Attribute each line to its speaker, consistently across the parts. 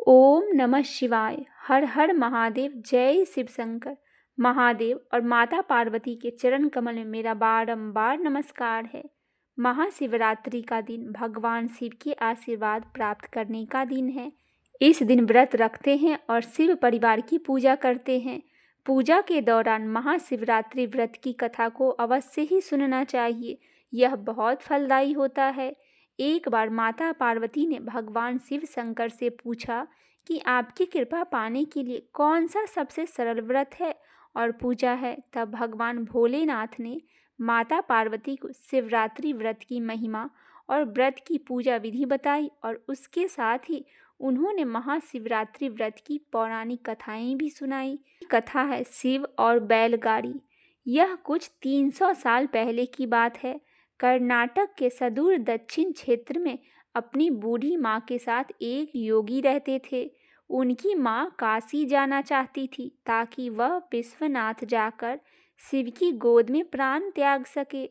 Speaker 1: ओम नमः शिवाय। हर हर महादेव। जय शिव शंकर। महादेव और माता पार्वती के चरण कमल में मेरा बारंबार नमस्कार है। महाशिवरात्रि का दिन भगवान शिव के आशीर्वाद प्राप्त करने का दिन है। इस दिन व्रत रखते हैं और शिव परिवार की पूजा करते हैं। पूजा के दौरान महाशिवरात्रि व्रत की कथा को अवश्य ही सुनना चाहिए। यह बहुत फलदायी होता है। एक बार माता पार्वती ने भगवान शिव शंकर से पूछा कि आपकी कृपा पाने के लिए कौन सा सबसे सरल व्रत है और पूजा है। तब भगवान भोलेनाथ ने माता पार्वती को शिवरात्रि व्रत की महिमा और व्रत की पूजा विधि बताई और उसके साथ ही उन्होंने महाशिवरात्रि व्रत की पौराणिक कथाएं भी सुनाई। कथा है शिव और बैलगाड़ी। यह कुछ 300 साल पहले की बात है। कर्नाटक के सुदूर दक्षिण क्षेत्र में अपनी बूढ़ी माँ के साथ एक योगी रहते थे। उनकी माँ काशी जाना चाहती थी ताकि वह विश्वनाथ जाकर शिव की गोद में प्राण त्याग सके।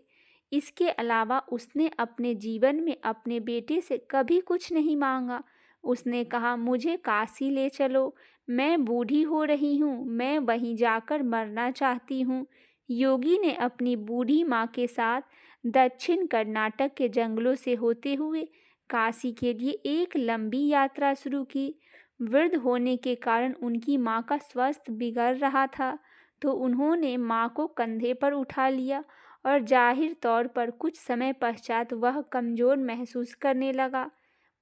Speaker 1: इसके अलावा उसने अपने जीवन में अपने बेटे से कभी कुछ नहीं मांगा। उसने कहा, मुझे काशी ले चलो, मैं बूढ़ी हो रही हूँ, मैं वहीं जाकर मरना चाहती हूँ। योगी ने अपनी बूढ़ी माँ के साथ दक्षिण कर्नाटक के जंगलों से होते हुए काशी के लिए एक लंबी यात्रा शुरू की। वृद्ध होने के कारण उनकी माँ का स्वास्थ्य बिगड़ रहा था, तो उन्होंने माँ को कंधे पर उठा लिया और जाहिर तौर पर कुछ समय पश्चात वह कमज़ोर महसूस करने लगा।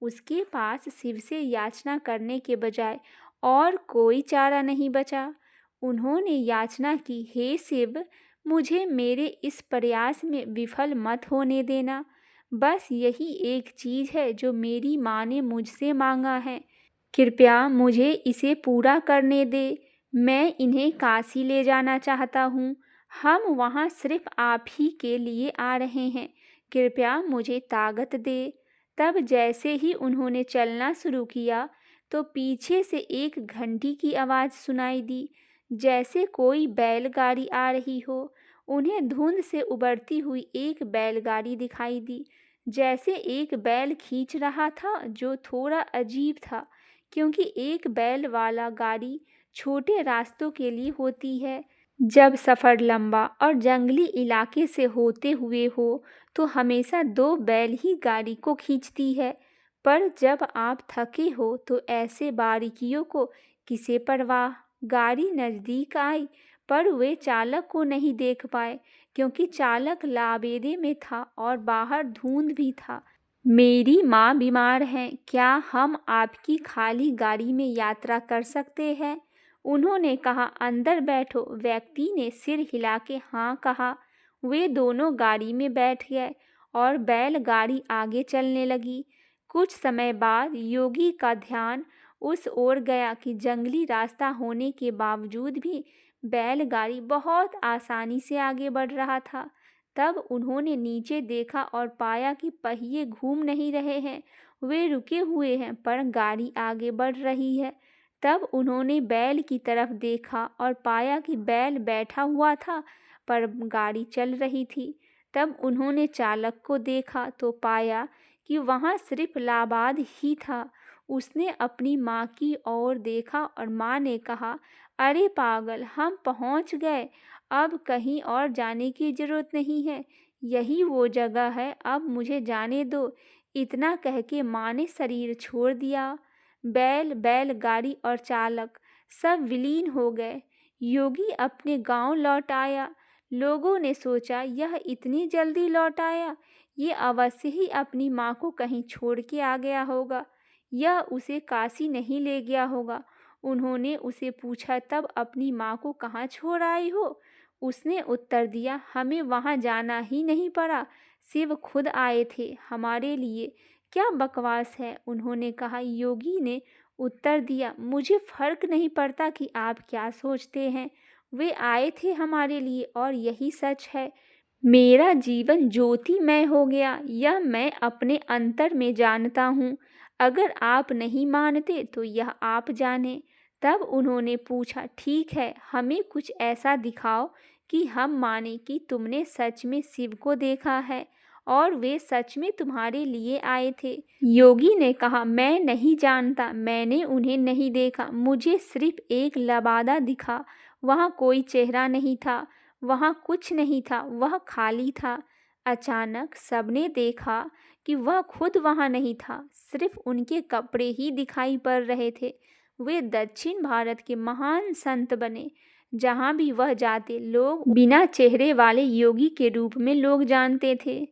Speaker 1: उसके पास शिव से याचना करने के बजाय और कोई चारा नहीं बचा। उन्होंने याचना की, हे शिव, मुझे मेरे इस प्रयास में विफल मत होने देना। बस यही एक चीज़ है जो मेरी माँ ने मुझसे मांगा है। कृपया मुझे इसे पूरा करने दे। मैं इन्हें काशी ले जाना चाहता हूँ। हम वहाँ सिर्फ आप ही के लिए आ रहे हैं। कृपया मुझे ताकत दे। तब जैसे ही उन्होंने चलना शुरू किया तो पीछे से एक घंटी की आवाज़ सुनाई दी, जैसे कोई बैलगाड़ी आ रही हो। उन्हें धुंध से उबरती हुई एक बैलगाड़ी दिखाई दी, जैसे एक बैल खींच रहा था, जो थोड़ा अजीब था क्योंकि एक बैल वाला गाड़ी छोटे रास्तों के लिए होती है। जब सफ़र लंबा और जंगली इलाके से होते हुए हो तो हमेशा 2 बैल ही गाड़ी को खींचती है, पर जब आप थके हो तो ऐसे बारीकियों को किसे परवाह। गाड़ी नज़दीक आई पर वे चालक को नहीं देख पाए क्योंकि चालक लाबेदे में था और बाहर धुंध भी था। मेरी माँ बीमार हैं, क्या हम आपकी खाली गाड़ी में यात्रा कर सकते हैं? उन्होंने कहा, अंदर बैठो। व्यक्ति ने सिर हिला के हाँ कहा। वे दोनों गाड़ी में बैठ गए और बैलगाड़ी आगे चलने लगी। कुछ समय बाद योगी का ध्यान उस ओर गया कि जंगली रास्ता होने के बावजूद भी बैलगाड़ी बहुत आसानी से आगे बढ़ रहा था। तब उन्होंने नीचे देखा और पाया कि पहिए घूम नहीं रहे हैं, वे रुके हुए हैं, पर गाड़ी आगे बढ़ रही है। तब उन्होंने बैल की तरफ देखा और पाया कि बैल बैठा हुआ था पर गाड़ी चल रही थी। तब उन्होंने चालक को देखा तो पाया कि वहाँ सिर्फ लाबाद ही था। उसने अपनी माँ की ओर देखा और माँ ने कहा, अरे पागल, हम पहुँच गए, अब कहीं और जाने की ज़रूरत नहीं है, यही वो जगह है, अब मुझे जाने दो। इतना कह के माँ ने शरीर छोड़ दिया। बैलगाड़ी और चालक सब विलीन हो गए। योगी अपने गांव लौट आया। लोगों ने सोचा, यह इतनी जल्दी लौट आया, ये अवश्य ही अपनी माँ को कहीं छोड़ के आ गया होगा, यह उसे काशी नहीं ले गया होगा। उन्होंने उसे पूछा, तब अपनी माँ को कहाँ छोड़ आई हो? उसने उत्तर दिया, हमें वहाँ जाना ही नहीं पड़ा, शिव खुद आए थे हमारे लिए। क्या बकवास है, उन्होंने कहा। योगी ने उत्तर दिया, मुझे फर्क नहीं पड़ता कि आप क्या सोचते हैं, वे आए थे हमारे लिए और यही सच है। मेरा जीवन ज्योतिमय हो गया, यह मैं अपने अंतर में जानता हूँ। अगर आप नहीं मानते तो यह आप जाने। तब उन्होंने पूछा, ठीक है, हमें कुछ ऐसा दिखाओ कि हम माने कि तुमने सच में शिव को देखा है और वे सच में तुम्हारे लिए आए थे। योगी ने कहा, मैं नहीं जानता, मैंने उन्हें नहीं देखा, मुझे सिर्फ एक लबादा दिखा। वहाँ कोई चेहरा नहीं था, वहाँ कुछ नहीं था, वह खाली था। अचानक सबने देखा कि वह खुद वहाँ नहीं था, सिर्फ उनके कपड़े ही दिखाई पड़ रहे थे। वे दक्षिण भारत के महान संत बने। जहाँ भी वह जाते, लोग बिना चेहरे वाले योगी के रूप में लोग जानते थे।